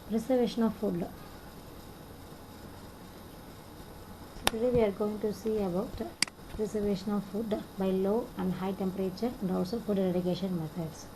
Preservation of food. So today we are going to see about preservation of food by low and high temperature and also food eradication methods.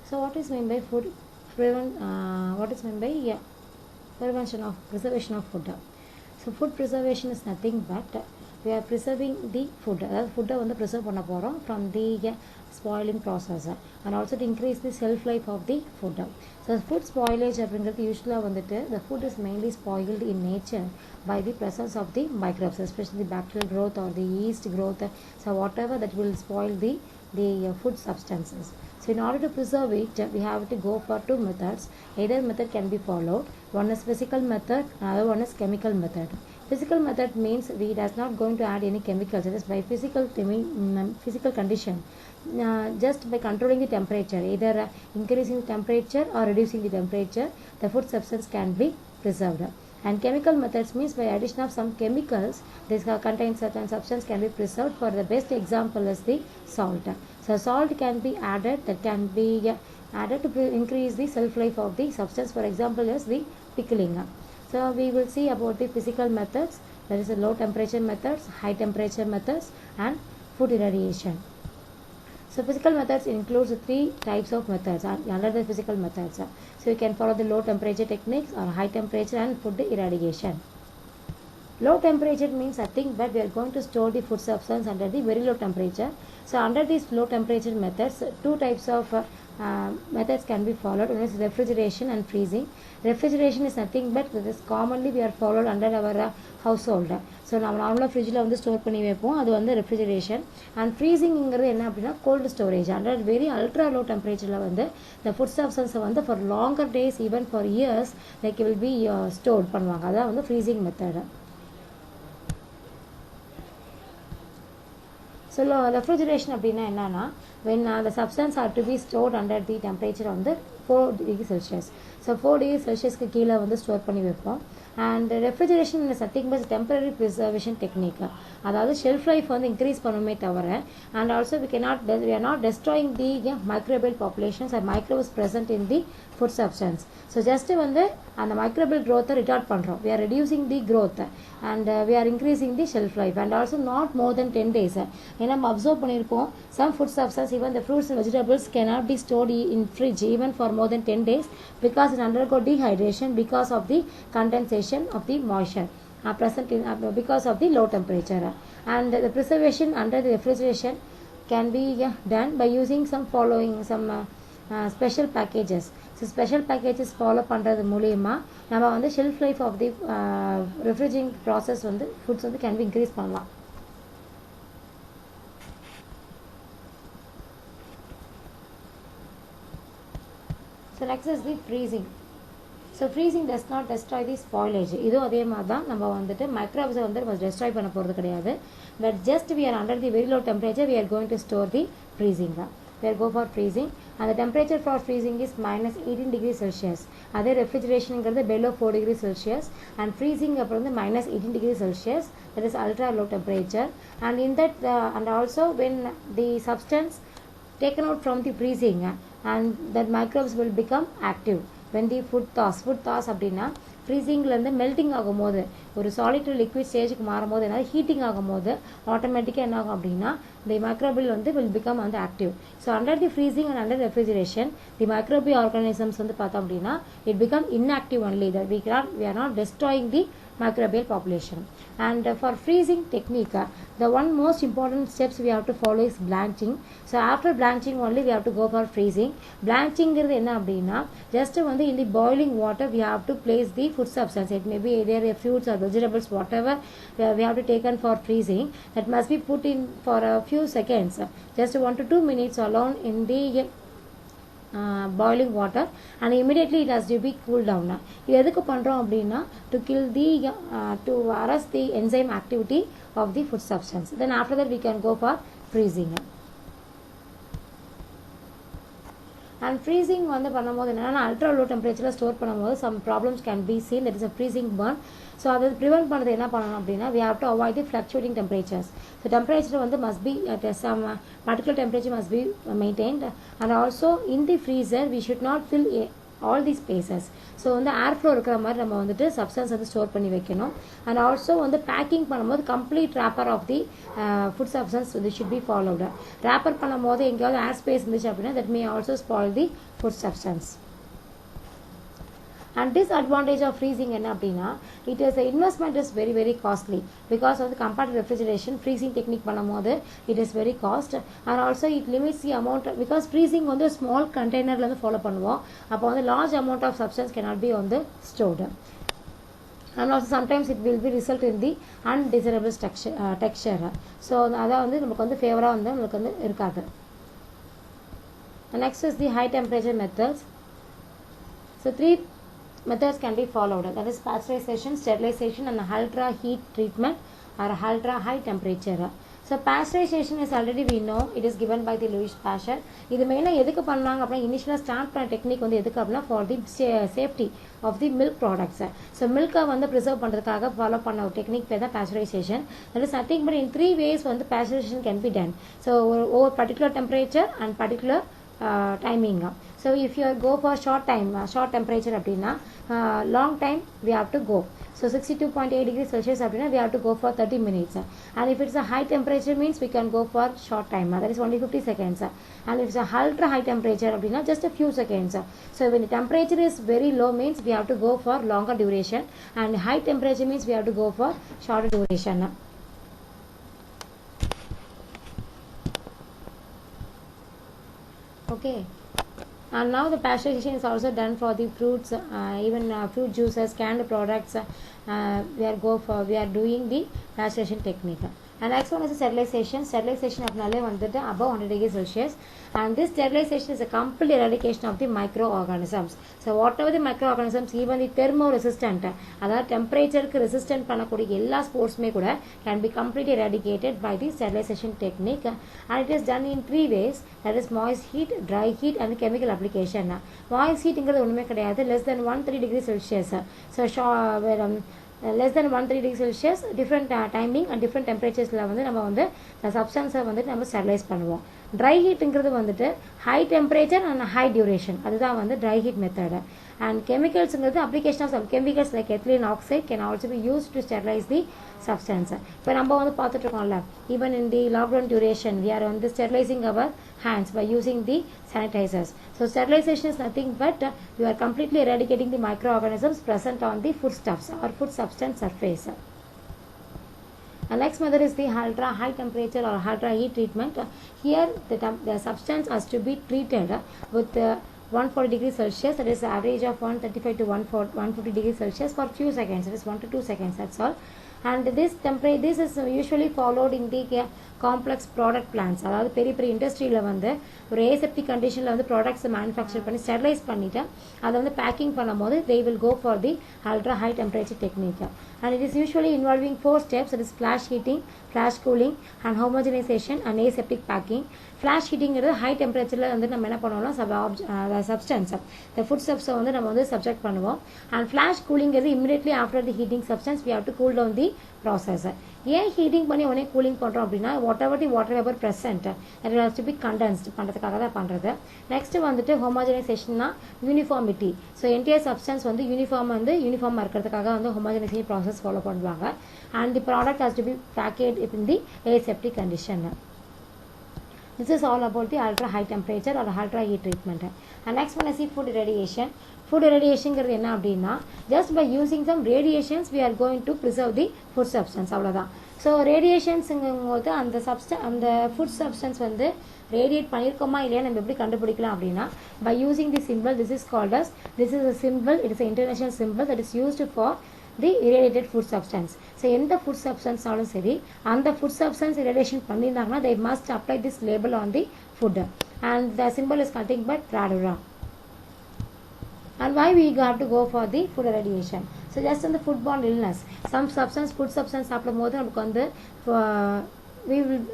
So what is meant by food what is meant by prevention of preservation of food? So food preservation is nothing but we are preserving the food. அதாவது ஃபுட்டை வந்து preserve பண்ண போகிறோம் from the spoiling process and also to increase the self life of the food. So food spoilage அப்படிங்கிறது யூஸ்வலாக வந்துட்டு the food is mainly spoiled in nature by the presence of the microbes, especially the bacterial growth or the yeast growth, so whatever that will spoil the food substances. So in order to preserve it, we have to go for two methods. Either method can be followed. One is physical method, another one is chemical method. Physical method means we does not going to add any chemicals. It is by physical condition, just by controlling the temperature, either increasing the temperature or reducing the temperature, the food substance can be preserved. And chemical methods means by addition of some chemicals, this contains certain substance can be preserved. For the best example is the salt. So salt can be added, that can be added to increase the shelf life of the substance. For example is the pickling. So we will see about the physical methods, that is a low temperature methods, high temperature methods and food irradiation. So physical methods includes three types of methods under the physical methods. So you can follow the low temperature techniques or high temperature and food irradiation. Low temperature means nothing but we are going to store the food substance under the very low temperature. So under these low temperature methods, two types of methods can be followed. One is refrigeration and freezing. Refrigeration is nothing but this commonly we are followed under our household. So நம்ம நார்மலாக ஃப்ரிட்ஜில் வந்து store பண்ணி வைப்போம், அது வந்து refrigeration. And ஃப்ரீசிங்கிறது என்ன அப்படின்னா cold storage. Under very ultra low டெம்பரேச்சரில் வந்து இந்த ஃபுட் சப்ஸ்டன்ஸை வந்து for longer days even for years like will be store பண்ணுவாங்க. அதான் வந்து ஃப்ரீசிங் மெத்தடு. ஸோ ரெஃப்ரிஜரேஷன் அப்படின்னா என்னன்னா when the substance are to be stored under the temperature வந்து 4 degree Celsius. ஸோ 4 degree Celsiusக்கு கீழே வந்து ஸ்டோர் பண்ணி வைப்போம். And refrigeration is nothing but temporary preservation technique. அதாவது ஷெல்ஃப் லைஃப் வந்து இன்க்ரீஸ் பண்ணுமே தவிர and also we are not destroying the microbial populations or microbes present in the food substance. So just வந்து அந்த மைக்ரோபியல் growth ரிட்டார்ட் பண்ணுறோம். we are reducing the growth and we are increasing the shelf life and also not more than 10 days. ஏன்னா நம்ம observe பண்ணியிருப்போம் some food substance even the fruits and vegetables cannot be stored in fridge even for more than 10 days because it undergo dehydration because of the condensation of the moisture present in because of the low temperature. And the preservation under the refrigeration can be done by using some special packages. So special packages follow பண்றது மூலமா நம்ம வந்து shelf life of the refrigerating process வந்து foods வந்து can be increase பண்ணலாம். So next is the freezing. So freezing does not destroy the spoilage. இதுவும் அதே மாதிரி தான் நம்ம வந்துட்டு மைக்ரோப்ஸை வந்து நம்ம டெஸ்ட்ராய் பண்ண போகிறது கிடையாது. But just we are under the very low temperature we are going to store the freezing. We are go for freezing and the temperature for freezing is minus 18 degrees Celsius. அதே ரெஃப்ரிஜரேஷனுங்கிறது below 4 degrees Celsius and freezing அப்புறம் வந்து minus 18 degrees Celsius, that is ultra low temperature. And in that and also when the substance taken out from the freezing and that microbes will become active when the food thaws அப்படின்னா ஃப்ரீசிங்லேருந்து melting ஆகும்போது ஒரு solid to liquid ஸ்டேஜுக்கு மாறும்போது என்ன heating ஆகும்போது ஆட்டோமேட்டிக்காக என்ன ஆகும் அப்படின்னா the microbial வந்து will become வந்து active. So under the freezing and under refrigeration the microbial organisms வந்து பார்த்தோம் அப்படின்னா it become inactive only, that we are not destroying the microbial population. And for freezing technique the one most important steps we have to follow is blanching. So after blanching only we have to go for freezing. Blanchingங்கிறது என்ன அப்படின்னா just வந்து in the boiling water we have to place the food substance. It may be either fruits or vegetables, whatever we have to taken for freezing, that must be put in for a few seconds, just 1 to 2 minutes alone in the boiling water and immediately it has to be cooled down. இது எதுக்கு பண்ணுறோம் அப்படின்னா to kill the to arrest the enzyme activity of the food substance. Then after that we can go for freezing. And freezing வந்து பண்ணும்போது என்னன்னா ultra low டெம்பரேச்சரில் store பண்ணும்போது some problems can be seen, that is a freezing burn. So அதை prevent பண்ணுறது என்ன பண்ணணும் அப்படின்னா we have to avoid the fluctuating temperatures. So temperature வந்து must be at some particular temperature must be maintained and also in the freezer we should not fill all these spaces. So வந்து ஏர் flow இருக்கிற மாதிரி நம்ம வந்துட்டு substance வந்து store பண்ணி வைக்கணும். And also வந்து பேக்கிங் பண்ணும்போது complete wrapper of the food substance வந்து ஷுட் பி ஃபாலோடு. ரேப்பர் பண்ணும்போது எங்கேயாவது ஏர் ஸ்பேஸ் இருந்துச்சு அப்படின்னா that may also spoil the food substance. And disadvantage of freezing என்ன அப்படின்னா it is the investment is very very costly because of the compared to refrigeration freezing technique பண்ணும்போது it is very cost and also it limits the amount because freezing வந்து small containerல வந்து follow பண்ணுவோம். அப்போ வந்து large amount of substance cannot be on the stored. And also sometimes it will be result in the undesirable texture. So அதான் வந்து நமக்கு வந்து ஃபேவராக வந்து நமக்கு வந்து இருக்காது. Next is the high temperature methods. So 3 methods can be followed, that is pasteurization, sterilization and ultra heat treatment or ultra high temperature. So pasteurization is already we know it is given by the Louis Pasteur. இது மெயினாக எதுக்கு பண்ணாங்க அப்படின்னா இனிஷியலாக start பண்ண technique வந்து எதுக்கு அப்படின்னா for the safety of the milk products. So மில்கை வந்து ப்ரிசர்வ் பண்ணுறதுக்காக ஃபாலோ பண்ண ஒரு டெக்னிக் பேர் தான் pasteurization. that is nothing but in 3 ways வந்து pasteurization can be done. So over particular temperature and particular timing. So if you go for short time short temperature அப்படின்னா long time we have to go. So 62.8 degrees Celsius அப்படின்னா we have to go for 30 minutes. And if it's a high temperature means we can go for short time, that is only 50 seconds. And if it's a ultra high temperature அப்படின்னா just a few seconds. So when the temperature is very low means we have to go for longer duration and high temperature means we have to go for shorter duration. Okay. And now the pasteurization is also done for the fruits, even fruit juices, canned products. We are doing the pasteurization technique. And next one is sterilization. Sterilization அப்படினாலே வந்துட்டு above 100 degrees Celsius. And this sterilization is a complete eradication of the microorganisms. So whatever the microorganisms, even the thermoresistant, அதாவது டெம்பரேச்சருக்கு resistant பண்ணக்கூடிய எல்லா ஸ்போர்ட்ஸுமே கூட can be completely eradicated by the sterilization technique. And it is done in 3 ways, that is moist heat, dry heat and chemical application. Moist heatங்கிறது ஒன்றுமே கிடையாது, less than 130 degrees Celsius. So less than 130 degrees Celsius different timing and different temperaturesல வந்து நம்ம வந்து சப்ஸ்டன்ஸை வந்துட்டு நம்ம sterilise பண்ணுவோம். Dry ஹீட்டுங்கிறது வந்துட்டு high temperature and high duration, அதுதான் வந்து ட்ரை ஹீட் மெத்தடு. அண்ட் கெமிக்கல்ஸுங்கிறது application of some chemicals like ethylene oxide can also be used to sterilize the substance. இப்போ நம்ம வந்து பார்த்துட்டு இருக்கோம்ல, even in the lockdown duration we are வந்து sterilizing our hands by using the sanitizers. So sterilization is nothing but you are completely eradicating the microorganisms present on the foodstuffs or food substance surface. The next method is the ultra high temperature or ultra heat treatment. Here the substance has to be treated with 140 degrees Celsius, that is average of 135 to 150 degrees Celsius for few seconds, that is 1 to 2 seconds, that's all. And this is usually followed in the complex product plants. அதாவது பெரிய பெரிய இண்டஸ்ட்ரியில் வந்து ஒரு aseptic கண்டிஷனில் வந்து ப்ராடக்ட்ஸை manufacture பண்ணி ஸ்டெரிலைஸ் பண்ணிவிட்டு அதை வந்து பேக்கிங் பண்ணும்போது they will go for the ultra high temperature technique. And it is usually involving 4 steps, that is flash heating, flash cooling and homogenization and aseptic packing. Flash heatingங்கிறது high டெம்பரேச்சரில் வந்து நம்ம என்ன பண்ணுவோம்னா சப்ஸ்டன்ஸ் the food substance வந்து நம்ம வந்து subject பண்ணுவோம். And flash coolingங்கிறது immediately after the heating substance we have to cool down the process. ஏன் ஹீட்டிங் பண்ணி உடனே கூலிங் பண்ணுறோம் அப்படின்னா whatever the water vapor present that has to be condensed பண்ணுறதுக்காக தான் பண்ணுறது. நெக்ஸ்ட் வந்துட்டு ஹோமோஜனைசேஷன்னா யூனிஃபார்மிட்டி. ஸோ என்டையர் சப்ஸ்டன்ஸ் வந்து யூனிஃபார்மாக இருக்கிறதுக்காக வந்து ஹோமோஜனைசேஷன் ப்ராசஸ் ஃபாலோ பண்ணுவாங்க. And the product has to be packed in the aseptic condition. This is all about the ultra high temperature or ultra heat treatment. And next one is the food irradiation. Food irradiation என்ன அப்படின்னா just by using some radiations we are going to preserve the food substance, அவ்வளோதான். So ரேடியேஷன்ஸுங்கும்போது அந்த food substance வந்து radiate பண்ணியிருக்கோமா இல்லையா நம்ம எப்படி கண்டுபிடிக்கலாம் அப்படின்னா by using the symbol, this is called as, this is a symbol, it is an international symbol that is used for the irradiated food substance. So எந்த food சப்ஸ்டன்ஸ்னாலும் சரி அந்த ஃபுட் சப்ஸ்டன்ஸ் irradiation பண்ணியிருந்தாங்கன்னா they must apply this label on the food and the symbol is nothing but radura. And why we have to go for the food irradiation? So just in the foodborne illness, some food substance சாப்பிடும்போது நமக்கு வந்து we will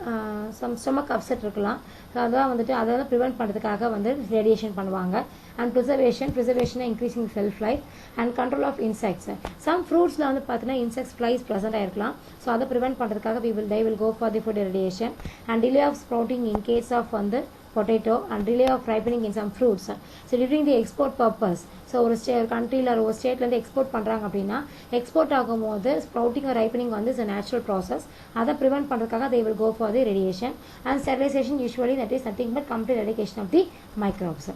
some stomach upset இருக்கலாம். So அதான் வந்துட்டு அதை வந்து prevent பண்ணுறதுக்காக வந்து ரேடியேஷன் பண்ணுவாங்க. And preservation increasing self life and control of insects. Some ஃப்ரூட்ஸில் வந்து பார்த்தீங்கன்னா இன்செக்ட்ஸ் ஃப்ளைஸ் ப்ரெசென்ட் ஆகிருக்கலாம். ஸோ அதை ப்ரிவெண்ட் பண்ணுறதுக்காக they will go for the food irradiation and delay of sprouting in case of வந்து potato and delay of ripening in some fruits. So during the export purpose, so ஒரு கண்ட்ரியில் ஒரு ஸ்டேட்லேருந்து export பண்ணுறாங்க அப்படின்னா export ஆகும்போது sprouting ripening வந்து is a natural process. அதை prevent பண்ணுறதுக்காக they will go for the radiation and sterilization. Usually that is nothing but complete eradication of the microbes.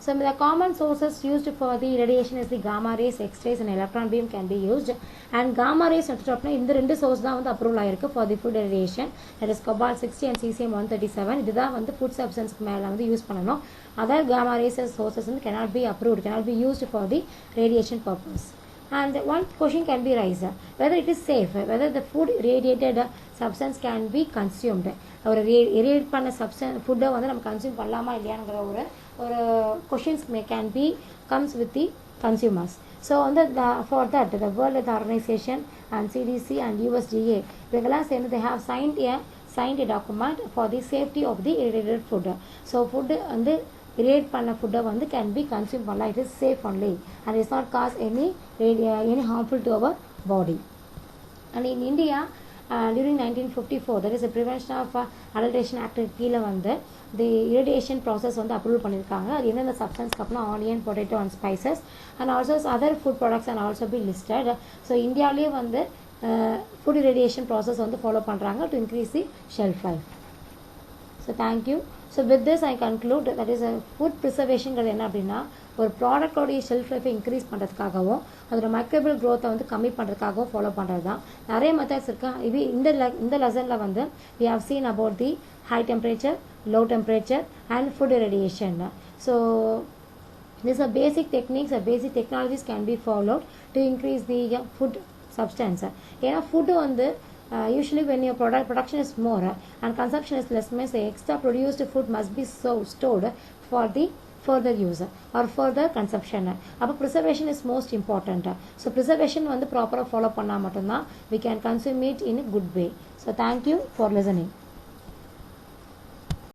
So the common sources used for the irradiation is the gamma rays, X-rays and electron beam can be used. And gamma rays எடுத்துட்டோம்னா இந்த ரெண்டு source தான் வந்து approval ஆயிருக்கு for the food irradiation. That is cobalt 60 and cesium 137. இதுதான் வந்து food substanceக்கு மேல வந்து யூஸ் பண்ணணும். Other gamma rays sources வந்து cannot be approved, cannot be used for the radiation purpose. And one question can be raised, whether it is safe, whether the food irradiated substance can be consumed. ஒரு irradiate பண்ண substance ஃபுட்டை வந்து நம்ம consume பண்ணலாமா இல்லையாங்கிற ஒரு questions can be comes with the consumers. So on for that the World Health Organization and CDC and USDA இவங்கெல்லாம் சேர்ந்து they have signed a document for the safety of the irradiated food. So food வந்து irradiate பண்ண ஃபுட்டை வந்து can be consumed பண்ணலாம், it is safe only and it is not cause any harmful to our body. And in India during 1954 there is a Prevention of Adulteration Act கீழே வந்து the irradiation process வந்து approve பண்ணியிருக்காங்க. அது எந்தெந்த சப்ஸ்டன்ஸ்க்கு அப்புறம் onion, potato and spices and also other food products and also be listed. So இந்தியாவிலேயே வந்து food irradiation process வந்து ஃபாலோ பண்ணுறாங்க to increase the shelf life. So thank you. So with this I conclude that is a food preservation என்ன அப்படின்னா ஒரு ப்ராடக்டோடைய shelf லைஃபை increase பண்ணுறதுக்காகவும் அதோட microbial க்ரோத்தை வந்து கம்மி பண்ணுறதுக்காகவும் ஃபாலோ பண்ணுறது தான். நிறைய மெத்தட்ஸ் இருக்கு. இது இந்த லெசனில் வந்து we have seen about the high temperature, low temperature and food irradiation. So these are basic techniques or basic technologies can be followed to increase the food substance. ஏன்னா ஃபுட்டு வந்து usually when your production is more and consumption is less, means the extra produced food must be stored for the further use or further consumption. அப்போ preservation is most important. So preservation வந்து ப்ராப்பராக follow பண்ணால் மட்டும்தான் we can consume it in a good way. So thank you for listening.